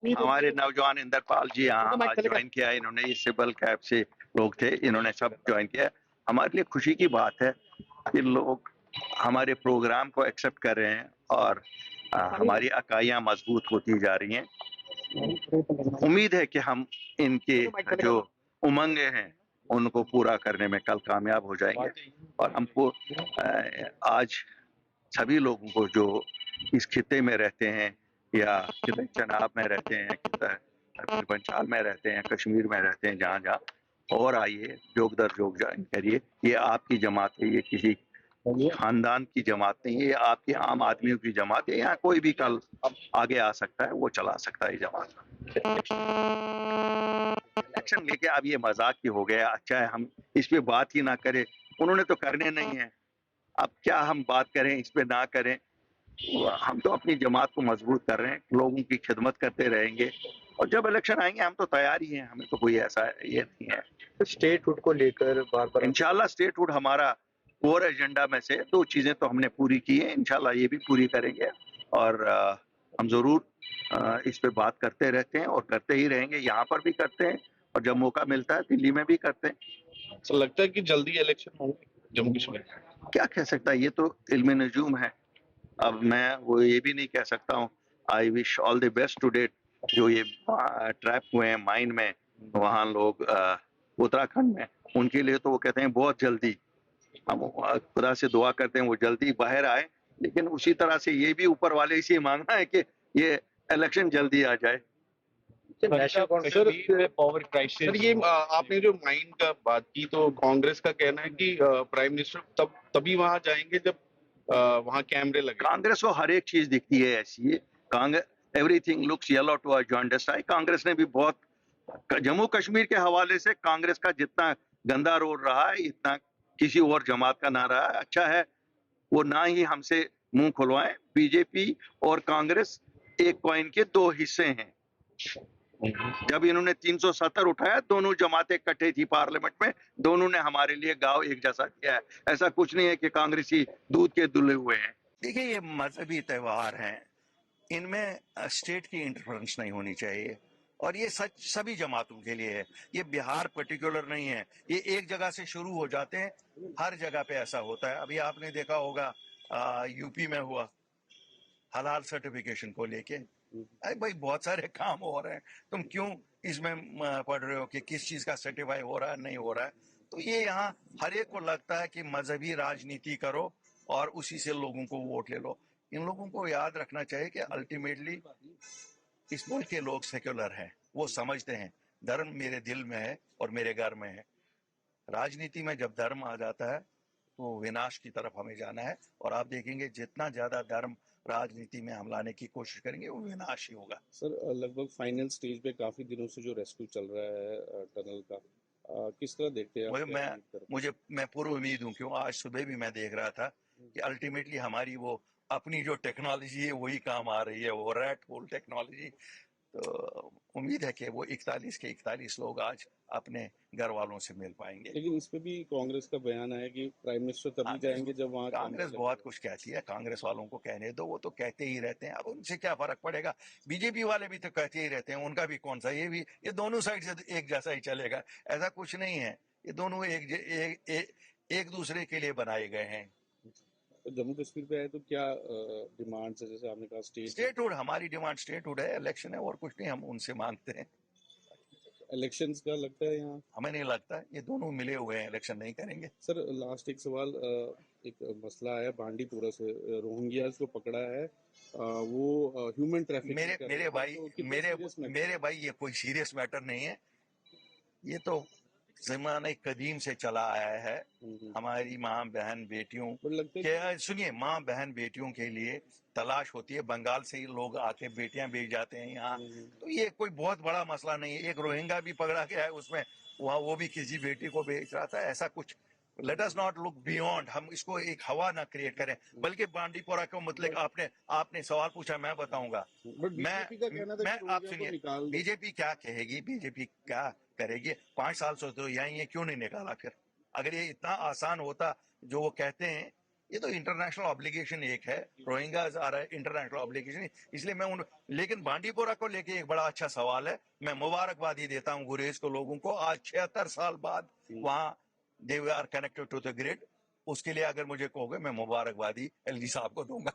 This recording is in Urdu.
ہمارے نوجوان اندرپال جی یہاں آج جوائن کیا ہے، انہوں نے یہ سول کیب سے لوگ تھے، انہوں نے سب جوائن کیا. ہمارے لیے خوشی کی بات ہے کہ لوگ ہمارے پروگرام کو ایکسپٹ کر رہے ہیں اور ہماری اکائیاں مضبوط ہوتی جا رہی ہیں. امید ہے کہ ہم ان کے جو امنگیں ہیں ان کو پورا کرنے میں کل کامیاب ہو جائیں گے. اور ہم کو آج سبھی لوگوں کو جو اس خطے میں رہتے ہیں یا خطے چناب میں رہتے ہیں، بنچال میں رہتے ہیں، کشمیر میں رہتے ہیں، جہاں جہاں اور آئیے جوگ در جوگ جوائن کریے. یہ آپ کی جماعت ہے، یہ کسی خاندان کی جماعت نہیں ہے، یہ آپ کے عام آدمیوں کی جماعت ہے. یہاں کوئی بھی کل آگے آ سکتا ہے، وہ چلا سکتا ہے جماعت. الیکشن لے کے اب یہ مذاق کی ہو گیا. اچھا ہے ہم اس پہ بات ہی نہ کریں، انہوں نے تو کرنے نہیں ہے. اب کیا ہم بات کریں اس پہ نہ کریں؟ ہم تو اپنی جماعت کو مضبوط کر رہے ہیں، لوگوں کی خدمت کرتے رہیں گے، اور جب الیکشن آئیں گے ہم تو تیار ہی ہیں. ہمیں تو کوئی ایسا یہ نہیں ہے. اسٹیٹ ہوڈ کو لے کر بار بار انشاءاللہ اسٹیٹ ہوڈ ہمارا کور ایجنڈا میں سے 2 چیزیں تو ہم نے پوری کی ہیں، انشاءاللہ یہ بھی پوری کریں گے. اور ہم ضرور اس پہ بات کرتے رہتے ہیں اور کرتے ہی رہیں گے. یہاں پر بھی کرتے ہیں اور جب موقع ملتا ہے دلی میں بھی کرتے ہیں. سر لگتا ہے کہ جلدی الیکشن ہوں گے جموں کشمیر؟ کیا کہہ سکتا ہے، یہ تو علم نجوم ہے. اب میں وہ یہ بھی نہیں کہہ سکتا ہوں. آئی وش آل دی بیسٹ ٹو ڈیٹ جو یہ ٹریپ ہوئے ہیں مائنڈ میں وہاں لوگ اتراکھنڈ میں، ان کے لیے تو وہ کہتے ہیں بہت جلدی. ہم خدا سے دعا کرتے ہیں وہ جلدی باہر آئے، لیکن اسی طرح سے یہ بھی اوپر والے سے مانگنا ہے کہ یہ الیکشن جلدی آ جائے. سر یہ آپ نے جو مائنڈ کا بات کی تو کانگریس کا کہنا ہے کہ پرائم منسٹر تبھی وہاں جائیں گے جب وہاں کیمرے لگے. کانگریس کو ہر ایک چیز دکھتی ہے ایسی. Everything looks yellow to a jaundiced eye. Congress نے بھی بہت جموں کشمیر کے حوالے سے کانگریس کا جتنا گندا رول رہا ہے اتنا کسی اور جماعت کا نہ رہا ہے. اچھا ہے وہ نہ ہی ہم سے منہ کھلوائیں. بی جے پی اور کانگریس ایک کوائن کے 2 حصے ہیں. جب انہوں نے 370 اٹھایا دونوں جماعتیں اکٹھے تھی پارلیمنٹ میں، دونوں نے ہمارے لیے گاؤں ایک جیسا کیا ہے. ایسا کچھ نہیں ہے کہ کانگریسی دودھ کے دلے ہوئے ہیں. دیکھیے یہ مذہبی تہوار ہیں، ان میں اسٹیٹ کی انٹرفرنس نہیں ہونی چاہیے، اور یہ سچ سبھی جماعتوں کے لیے ہے. یہ بہار پرٹیکولر نہیں ہے، یہ ایک جگہ سے شروع ہو جاتے ہیں، ہر جگہ پہ ایسا ہوتا ہے. ابھی آپ نے دیکھا ہوگا یو پی میں ہوا حلال سرٹیفکیشن کو لے کے. بھائی بہت سارے کام ہو رہے ہیں، تم کیوں اس میں پڑھ رہے ہو کہ کس چیز کا سرٹیفائی ہو رہا ہے نہیں ہو رہا ہے. تو یہ یہاں ہر ایک کو لگتا ہے کہ مذہبی راجنیتی کرو اور اسی سے لوگوں کو ووٹ لے لو. ان لوگوں کو یاد رکھنا چاہیے کہ الٹیمیٹلی اس ملک کے لوگ سیکولر ہیں، وہ سمجھتے ہیں دھرم میرے دل میں ہے اور میرے گھر میں ہے. راجنیتی میں جب دھرم آ جاتا ہے تو وناش کی طرف ہمیں جانا ہے، اور آپ دیکھیں گے جتنا زیادہ دھرم راجنیتی میں ہم لانے کی کوشش کریں گے وہ وناش ہی ہوگا. سر لگ بھگ فائنل سٹیج پہ کافی دنوں سے جو ریسکیو چل رہا ہے ٹنل کا، کس طرح دیکھتے ہیں آپ؟ میں پورا امید ہوں، کیوں آج صبح بھی میں دیکھ رہا تھا کہ الٹیمیٹلی ہماری وہ اپنی جو ٹیکنالوجی ہے وہی کام آ رہی ہے، وہ ریٹ پول ٹیکنالوجی. تو امید ہے کہ وہ 41 کے 41 لوگ آج اپنے گھر والوں سے مل پائیں گے. لیکن اس پہ بھی کانگریس کا بیان ہے کہ پرائم منسٹر تبھی جائیں گے جب وہاں کانگریس بہت کچھ کہتی ہے. کانگریس والوں کو کہنے دو، وہ تو کہتے ہی رہتے ہیں، اب ان سے کیا فرق پڑے گا. بی جے پی والے بھی تو کہتے ہی رہتے ہیں، ان کا بھی کون سا، یہ دونوں سائڈ سے ایک جیسا ہی چلے گا. ایسا کچھ نہیں ہے، یہ دونوں ایک دوسرے کے لیے بنائے گئے ہیں. جموں کشمیر پہ آئے تو کیا ڈیمانڈ ہے؟ جیسے آپ نے کہا اسٹیٹ ہوڈ، ہماری ڈیمانڈ اسٹیٹ ہوڈ ہے. الیکشن ہے اور کچھ نہیں ہم ان سے مانگتے ہیں. الیکشنز کا لگتا ہے یہاں؟ ہمیں نہیں لگتا، یہ دونوں ملے ہوئے ہیں، الیکشن نہیں کریں گے. سر لاسٹ ایک سوال، ایک مسئلہ ہے بانڈی پورہ سے، روہنگیاز کو پکڑا ہے، وہ ہیومن ٹریفکنگ میرے بھائی یہ کوئی سیریس میٹر نہیں ہے. یہ تو زمانہ قدیم سے چلا آیا ہے. ہماری ماں بہن بیٹیوں سنیے، ماں بہن بیٹیوں کے لیے تلاش ہوتی ہے. بنگال سے ہی لوگ آتے بیٹیاں بھیج جاتے ہیں یہاں. تو یہ کوئی بہت بڑا مسئلہ نہیں ہے. ایک روہنگا بھی پکڑا گیا ہے اس میں، وہاں وہ بھی کسی بیٹی کو بھیج رہا تھا. ایسا کچھ let us not look beyond, ہم اس کو ایک ہوا نہ کریٹ کریں. بلکہ بانڈی پورہ کے متعلق آپ نے سوال پوچھا، میں بتاؤں گا. میں آپ سنیے، بی جے پی کیا کہے گی، بی جے پی کیا کرے گی. 5 سال سے تو یہیں یہ کیوں نہیں نکالا پھر؟ اگر یہ اتنا آسان ہوتا جو وہ کہتے ہیں یہ تو انٹرنیشنل آبلیگیشن ایک ہے, روہنگاز آ رہا ہے انٹرنیشنل آبلیگیشن, اس لیے میں لیکن بانڈی پورہ کو لے کے ایک بڑا اچھا سوال ہے. میں مبارکبادی دیتا ہوں گریز کو, لوگوں کو, آج 76 سال بعد وہاں they are connected to the grid. اس کے لیے اگر مجھے کہو گے میں مبارکبادی ایل جی صاحب کو دوں گا.